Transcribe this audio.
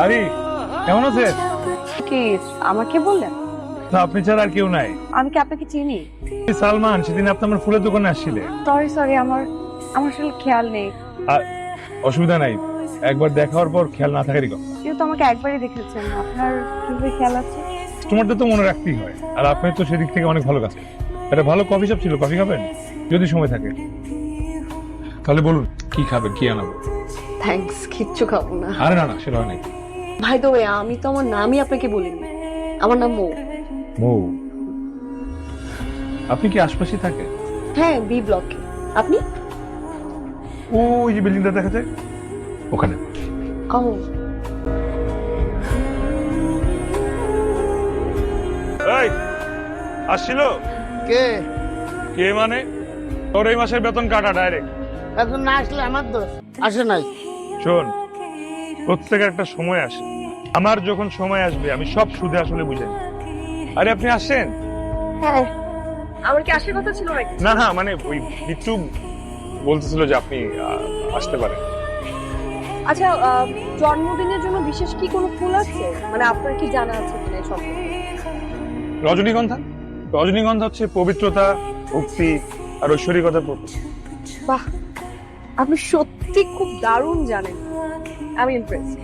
আরে কেমন আছে? কি আমাকে বললেন? না, আপনি ছাড়া আর কেউ নাই। আমি কি আপনাকে চিনি? সালমান, সেদিন আপনি আমার ফুলের দোকানে আসছিলে। সরি আমার আসলে খেয়াল নেই। আর অসুবিধা নাই, একবার দেখা হওয়ার পর খেয়াল না থাকারই কথা। যেহেতু আমাকে একবারই দেখেছেন, আপনার কিভাবে খেয়াল আছে? তোমারটা তো মনে রাখতেই হয়, আর আপনি তো সেদিক থেকে অনেক ভালো কাজ করেন। একটা ভালো কফি শপ ছিল, কফি খাবেন যদি সময় থাকে? তাহলে বলুন কি খাবেন, কি আনাবো? থ্যাঙ্কস, কিচ্ছু খাবো না। আরে না না, সেটা হয় নাই। ভাই দ্য ওয়ে, আমি তো আমার নামই আপনাকে বলিনি। আমার নাম মৌ। মৌ? আপনি কি আশপাশে থাকেন? হ্যাঁ, বি ব্লকে। আপনি? ওই যে বিল্ডিংটা দেখা যায় ওখানে। ও, এই আসছিল? কে? কে মানে? তোর এই মাসের বেতন কাটা ডাইরেক্ট। এখন না আসলে আমার দোষ। আসে নাই। শোন, প্রত্যেকের একটা সময় আসে। আমার যখন সময় আসবে আমি সব সুদে আসলে বুঝে নিই। আরে আপনি আসেন। হ্যাঁ। আমার কি আসার কথা ছিল নাকি? না না, মানে ওই বিট্টু বলতেছিল যে আপনি আসতে পারেন। আচ্ছা, জন্মদিনের জন্য বিশেষ কি কোনো ফুল আছে? মানে আপনার কি জানা আছে কিনা এই সম্পর্কে? রজনীগন্ধা। রজনীগন্ধা হচ্ছে পবিত্রতা, ভক্তি আর ঐশ্বরিকতার প্রতীক। বাহ, আপনি সত্যি খুব দারুণ জানেন। আমি ইমপ্রেসড।